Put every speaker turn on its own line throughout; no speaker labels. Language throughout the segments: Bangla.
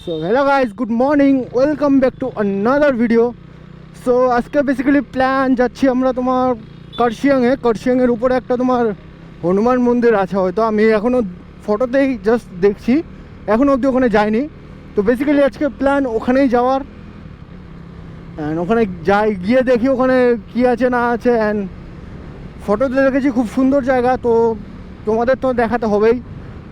So hello guys, good morning, welcome back to another video. So আজকে বেসিক্যালি প্ল্যান যাচ্ছি আমরা তোমার কার্শিয়াংয়ের উপরে একটা তোমার হনুমান মন্দির আছে, হয়তো আমি এখনও ফটোতেই জাস্ট দেখছি, এখনও অবধি ওখানে যাইনি। তো বেসিক্যালি আজকে প্ল্যান ওখানেই যাওয়ার, অ্যান্ড ওখানে যাই, গিয়ে দেখি ওখানে কী আছে না আছে। অ্যান্ড ফটোতে দেখেছি খুব সুন্দর জায়গা, তো তোমাদের তো দেখাতে হবেই।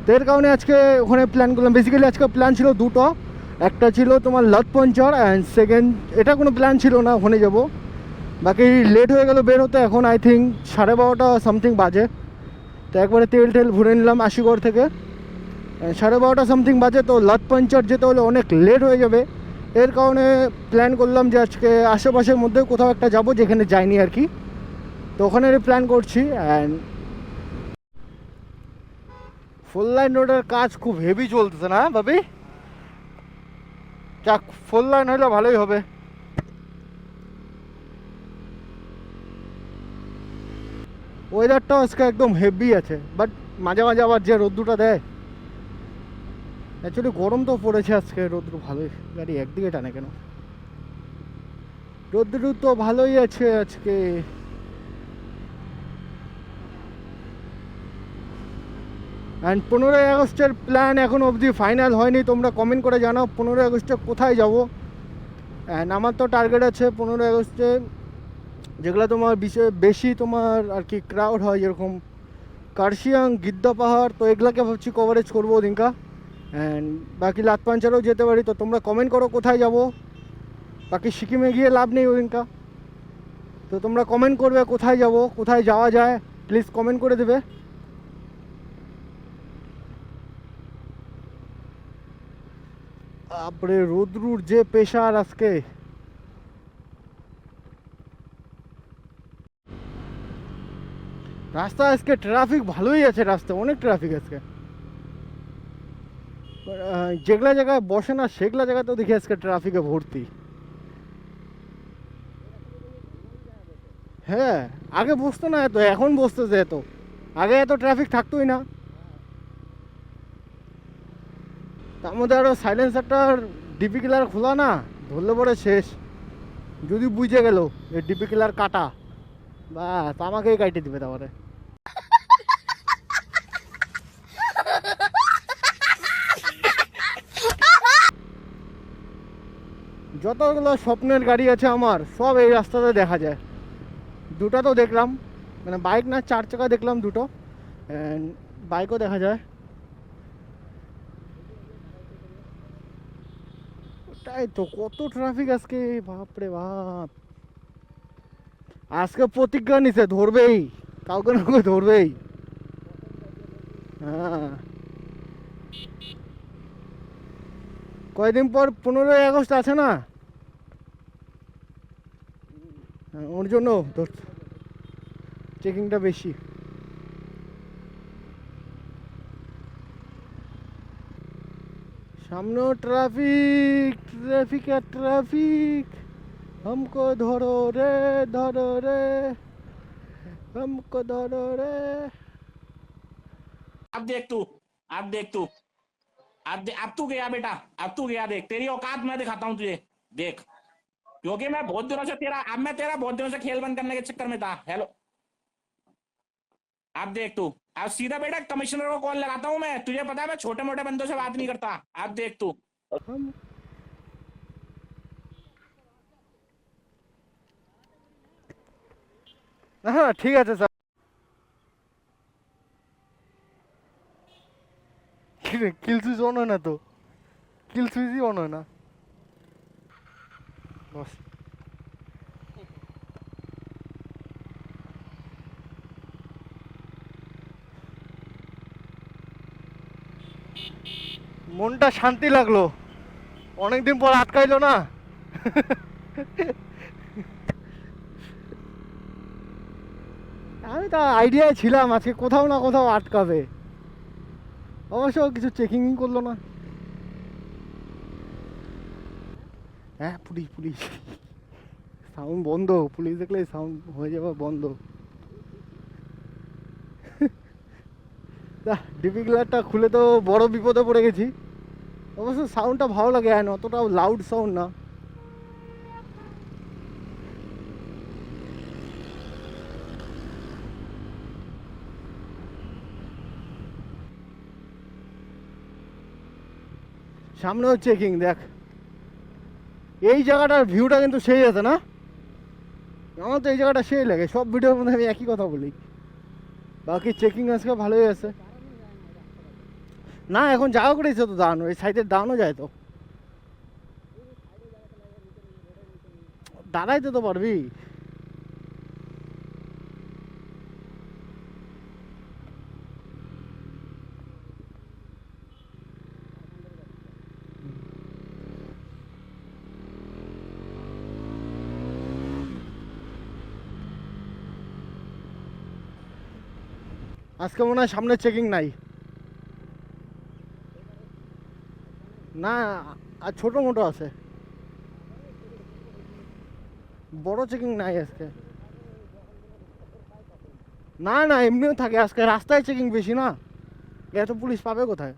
তো এর কারণে আজকে ওখানে প্ল্যান করলাম। বেসিক্যালি আজকে প্ল্যান ছিল দুটো, একটা ছিল তোমার লতপঞ্চর, অ্যান্ড সেকেন্ড এটা কোনো প্ল্যান ছিল না ওখানে যাব। বাকি লেট হয়ে গেল বের হতে, এখন আই থিঙ্ক 12:30 সামথিং বাজে। তো একবারে তেল ভরে নিলাম আশিগড় থেকে, 12:30 সামথিং বাজে। তো লতপঞ্চর যেতে হলে অনেক লেট হয়ে যাবে, এর কারণে প্ল্যান করলাম যে আজকে আশেপাশের মধ্যে কোথাও একটা যাব যেখানে যাইনি আর কি। তো ওখানে প্ল্যান করছি। অ্যান্ড ফোর লাইন রোডের কাজ খুব হেভি চলতেছে না ভাবি? যাক, ফোর লাইন হলে ভালোই হবে। ওয়েদারটাও আজকে একদম হেভি আছে, বাট মাঝে মাঝে আবার যে রোদ্দুটা দেয়, অ্যাকচুয়ালি গরম তো পড়েছে আজকে, রোদ্দুর ভালোই, গাড়ি একদিকে টানে কেন? রোদ্দুর তো ভালোই আছে আজকে। অ্যান্ড 15ই আগস্টের প্ল্যান এখন অবধি ফাইনাল হয়নি, তোমরা কমেন্ট করে জানাও 15ই আগস্টে কোথায় যাব। অ্যান্ড আমার তো টার্গেট আছে 15ই আগস্টে যেগুলো তোমার বেশি তোমার আর কি ক্রাউড হয়, যেরকম কার্শিয়াং, গিদ্দা পাহাড়, তো এগুলাকে ভাবছি কভারেজ করবো ওদিনকা। অ্যান্ড বাকি লাতপাঞ্চারেও যেতে পারি, তো তোমরা কমেন্ট করো কোথায় যাব। বাকি সিকিমে গিয়ে লাভ নেই ওদিনকা, তো তোমরা কমেন্ট করবে কোথায় যাব, কোথায় যাওয়া যায়, প্লিজ কমেন্ট করে দেবে। তারপরে রোদ্রুর যে প্রেশার আজকে, রাস্তা আজকে ট্রাফিক ভালোই আছে, রাস্তা অনেক ট্রাফিক আজকে। যেগুলা জায়গায় বসে না সেগুলা জায়গাতেও দেখি আজকে ট্রাফিকে ভর্তি। হ্যাঁ, আগে বসতো না এত, এখন বসতেছে এত, আগে এত ট্রাফিক থাকতোই না। তার মধ্যে আরও সাইলেন্সারটার ডিপি কিলার খোলা না, ধরলে পরে শেষ। যদি বুঝে গেল এই ডিপি কিলার কাটা, বাস আমাকেই কাটে দিবে তারপরে। যতগুলো স্বপ্নের গাড়ি আছে আমার, সব এই রাস্তাতে দেখা যায়। দুটো তো দেখলাম, মানে বাইক না, 4 চাকা দেখলাম দুটো, অ্যান্ড বাইকও দেখা যায়। ওটাই তো, কত ট্রাফিক আজকে, বাপরে বাপ। আজকে প্রতিজ্ঞা নিছে ধরবেই, কাউকে না কাউকে ধরবেই। হ্যাঁ, কয়দিন পর 15ই আগস্ট আছে না, ওর জন্য চেকিংটা বেশি। সামনেও ট্রাফিক, ট্রাফিক আর ট্রাফিক, हमको ধরো রে, ধরো রে, हमको ধরো রে।
अब देख तू अब देख तू अब तू गया बेटा। अब तू गया, देख तेरी औकात मैं दिखाता हूँ तुझे। देख, क्योंकि मैं बहुत दिनों से तेरा बहुत दिनों से खेल बंद करने के चक्कर में था। हेलो, अब देख तू, अब सीधा बेटा कमिश्नर को कॉल लगाता हूँ मैं। तुझे पता है मैं छोटे मोटे बंदों से बात नहीं करता। अब देख तू।
हम হ্যাঁ ঠিক আছে স্যার। কিল সুইচ অন হয় না তো, কিল সুইচই অন হয় না, বস। মনটা শান্তি লাগলো, অনেকদিন পর আটকাইলো না। আমি তো আইডিয়ায় ছিলাম আজকে কোথাও না কোথাও আটকাবে, অবশ্য কিছু চেকিং করলো না। হ্যাঁ, পুলিশ পুলিশ, সাউন্ড বন্ধ, পুলিশ দেখলে সাউন্ড হয়ে যাবে বন্ধ। ডিপি গ্লারটা খুলে তো বড় বিপদে পড়ে গেছি। অবশ্য সাউন্ডটা ভালো লাগে, আর অতটাও লাউড সাউন্ড না। সামনেও চেকিং, দেখ এই জায়গাটার ভিউটা কিন্তু সেই আছে না? আমার তো এই জায়গাটা সেই লাগে, সব ভিডিওর মধ্যে আমি একই কথা বলি। বাকি চেকিং আজকে ভালোই আছে। না এখন জায়গা করেছে তো দাঁড়ানো, এই সাইডে দাঁড়ানো যায় তো, দাঁড়াইতে তো পারবি। আজকে মনে হয় সামনে চেকিং নাই। না, আর ছোট মোটো আছে, বড় চেকিং নাই আজকে। না না, এমনিও থাকে, আজকে রাস্তায় চেকিং বেশি না, এত পুলিশ পাবে কোথায়?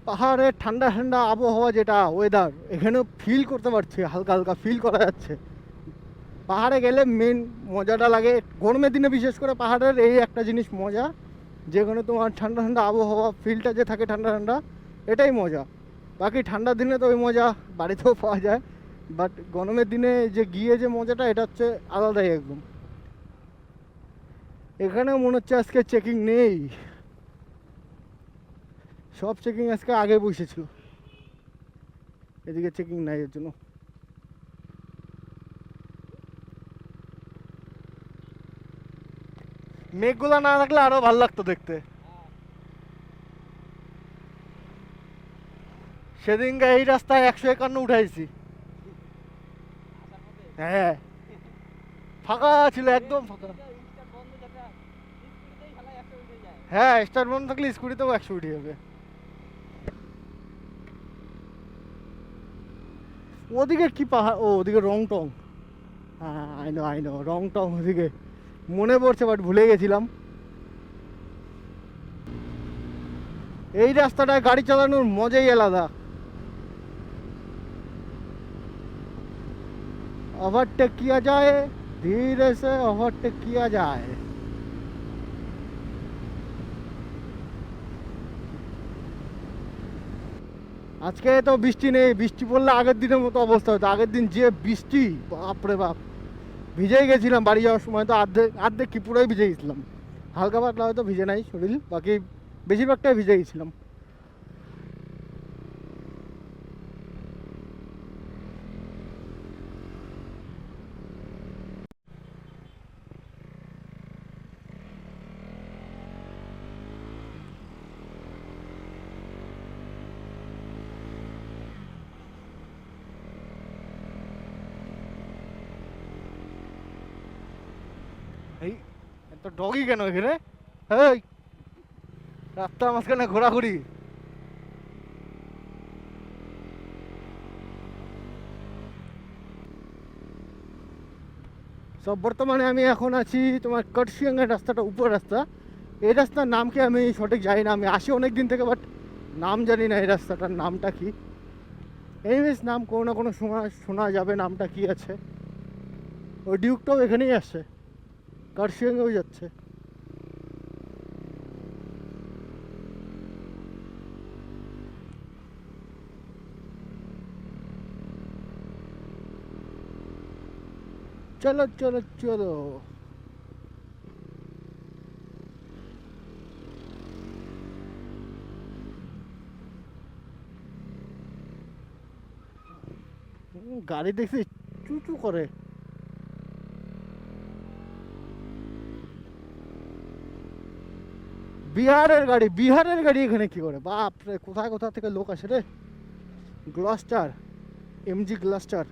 পাহাড়ের ঠান্ডা ঠান্ডা আবহাওয়া, যেটা ওয়েদার এখানে ফিল করতে পারছি, হালকা হালকা ফিল করা যাচ্ছে। পাহাড়ে গেলে মেন মজাটা লাগে গরমের দিনে, বিশেষ করে পাহাড়ের এই একটা জিনিস মজা, যেখানে তোমার ঠান্ডা ঠান্ডা আবহাওয়া ফিলটা যে থাকে ঠান্ডা ঠান্ডা, এটাই মজা। বাকি ঠান্ডার দিনে তো ওই মজা বাড়িতেও পাওয়া যায়, বাট গরমের দিনে যে গিয়ে যে মজাটা, এটা হচ্ছে আলাদাই একদম। এখানে মনে হচ্ছে আজকে চেকিং নেই, সব চেকিং আজকে আগে বসেছিল, এদিকে চেকিং নাই এর জন্য। মেঘগুলা না থাকলে আরো ভালো লাগতো দেখতে। সেদিনকে এই রাস্তায় 151 উঠাইছি। হ্যাঁ, ফাঁকা ছিল, একদম ফাঁকা। হ্যাঁ, স্টার্ট বন্ধ থাকলে স্কুটিতেও 100 উঠে যাবে। ওদিকে কি পাহাড়? ও ওদিকে রং টং। হ্যাঁ, আইনো আইনো, রং টং ওদিকে মনে পড়ছে, বাট ভুলে গেছিলাম। এই রাস্তাটায় গাড়ি চালানোর মজাই আলাদা। ओवरटेक किया जाए, धीरे से ओवरटेक किया जाए। আজকে তো বৃষ্টি নেই, বৃষ্টি পড়লে আগের দিনের মতো অবস্থা হতো। আগের দিন যে বৃষ্টি, বাপরে বাপ, ভিজেই গেছিলাম বাড়ি যাওয়ার সময়, তো অর্ধেক অর্ধেক কি পুরোই ভিজে গেছিলাম। হালকা পাতলা হয়তো ভিজে নাই শরীর, বাকি বেশিরভাগটাই ভিজে গেছিলাম। এই এত ডগি কেন এখানে? এই রাস্তার মাঝখানে ঘোরাঘুরি। সব বর্তমানে আমি এখন আছি তোমার কার্শিয়াংয়ের রাস্তাটা, উপর রাস্তা। এই রাস্তার নাম কি আমি সঠিক জানি না, আমি আসি অনেক দিন থেকে, বাট নাম জানি না এই রাস্তাটার নামটা কি। এনিওয়েজ, নাম কোনো না কোনো সময় শোনা যাবে নামটা কি আছে। ওই ডিউকটাও এখানেই আসছে, কার্শিয়াংয়েও যাচ্ছে। চলো চলো চলো। গাড়ি দেখছি চুচু করে। বিহারের গাড়ি, বিহারের গাড়ি এখানে কি করে? বাপ রে, কোথায় কোথা থেকে লোক আসে রে। Gloster, MG Gloster.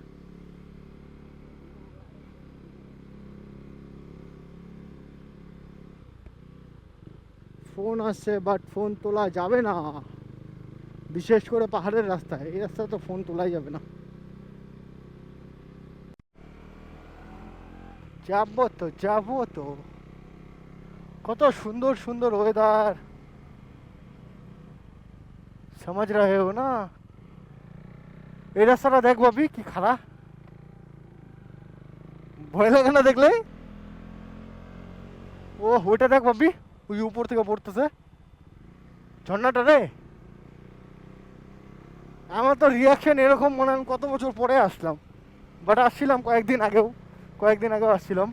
ফোন আসছে, বাট ফোন তোলা যাবে না, বিশেষ করে পাহাড়ের রাস্তায়। এই রাস্তায় তো ফোন তোলাই যাবে না। যাবো তো কত সুন্দর সুন্দর ওয়েদার समझ रहे हो ना এই রাস্তাটা দেখ ভাবি কি খারাপ ভয় লাগে না দেখলে ও ওইটা দেখ ভাবি ওই উপর থেকে পড়তেছে ঝর্ণাটা রে আমার তো রিয়াকশন এরকম মনে হয় আমি কত বছর পরে আসলাম বাট আসছিলাম কয়েকদিন আগেও আসছিলাম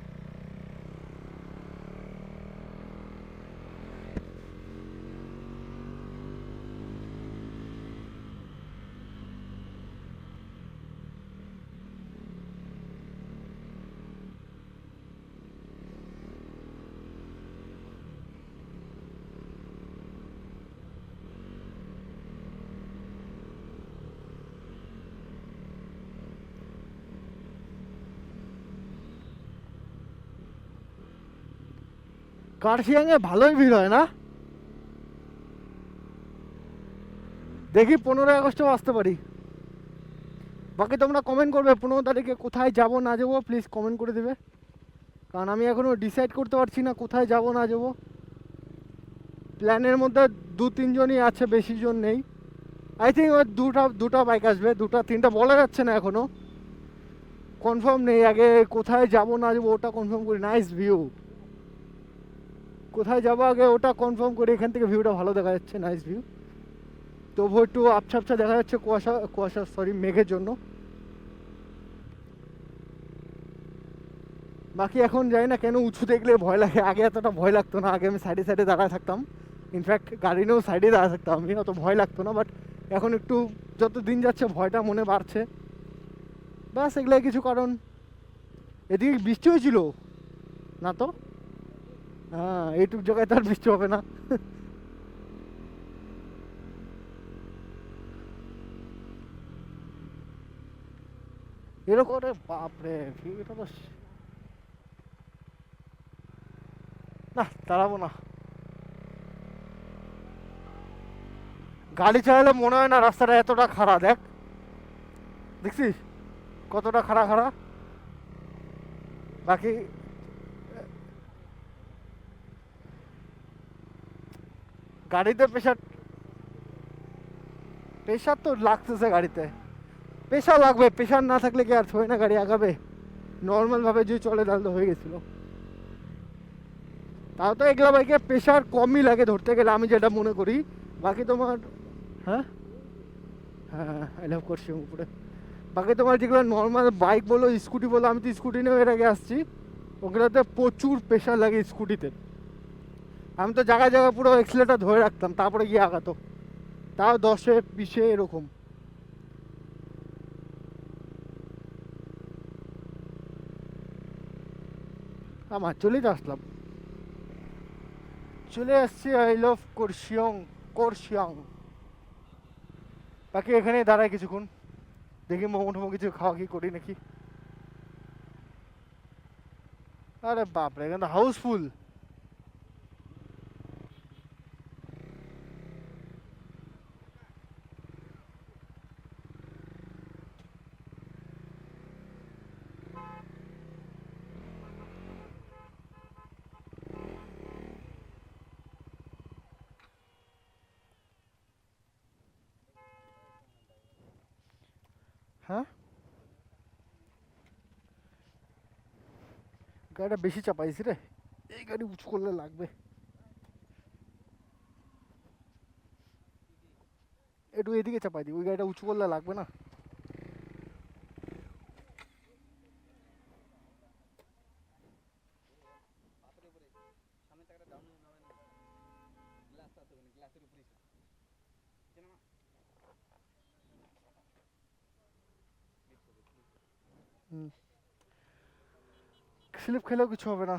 কার্শিয়াংয়ে ভালোই ভিড় হয় না দেখি 15 আগস্টেও আসতে পারি বাকি তোমরা কমেন্ট করবে 15 তারিখে কোথায় যাব না যাবো প্লিজ কমেন্ট করে দেবে কারণ আমি এখনও ডিসাইড করতে পারছি না কোথায় যাব না যাবো প্ল্যানের মধ্যে 2-3 জনই আছে বেশি জন নেই আই থিঙ্ক ওই দুটা বাইক আসবে 2-3টা বলা যাচ্ছে না এখনও কনফার্ম নেই আগে কোথায় যাব না যাবো ওটা কনফার্ম করি নাইস ভিউ কোথায় যাবো আগে ওটা কনফার্ম করি এখান থেকে ভিউটা ভালো দেখা যাচ্ছে নাইস ভিউ তবু একটু আবছা আবছা দেখা যাচ্ছে কুয়াশা সরি মেঘের জন্য বাকি এখন যাই না কেন উঁচু দেখলে ভয় লাগে আগে এতটা ভয় লাগতো না আগে আমি সাইডে সাইডে দাঁড়ায় থাকতাম ইনফ্যাক্ট গাড়ি নিয়েও সাইডে দাঁড়ায় থাকতাম আমি অত ভয় লাগতো না বাট এখন একটু যত দিন যাচ্ছে ভয়টা মনে বাড়ছে ব্যাস এগুলো কিছু কারণ এদিকে বৃষ্টি হয়েছিল না তো হ্যাঁ এইটুক জায়গায় তো আর বৃষ্টি হবে না এরকম রে বাপরে এটা তো না দাঁড়াবো না গাড়ি চালালে মনে হয় না রাস্তাটা এতটা খারাপ দেখছিস কতটা খারাপ বাকি গাড়িতে প্রেশার তো লাগতেছে গাড়িতে প্রেশার লাগবে প্রেশার না থাকলে কি আর থই না গাড়ি আগাবে নর্মালভাবে যে চলে তাহলে তো হয়ে গেছিলো তাও তো এগুলা বাইকে প্রেশার কমই লাগে ধরতে গেলে আমি যেটা মনে করি বাকি তোমার হ্যাঁ হ্যাঁ আই লাভ করছি উপরে বাকি তোমার যেগুলো নর্মাল বাইক বলো স্কুটি বলো আমি তো স্কুটি নিয়েও এর আগে আসছি ওগুলোতে প্রচুর প্রেশার লাগে স্কুটিতে আমি তো জায়গায় জায়গায় পুরো এক্সিলেটার ধরে রাখতাম তারপরে গিয়ে আগাতো তাও 10-20 এরকম আমার চলেই তো আসলাম চলে আসছি আই লাভ করশিয়াং বাকি এখানে দাঁড়ায় কিছুক্ষণ দেখি মোমো কিছু খাওয়া কি করি নাকি আরে বাপরে এখানে হাউসফুল হ্যাঁ গাড়িটা বেশি চাপাইছি রে এই গাড়ি উঁচু করলে লাগবে একটু এদিকে চাপাই দিই ওই গাড়িটা উঁচু করলে লাগবে না স্লিপ খেলেও কিছু হবে না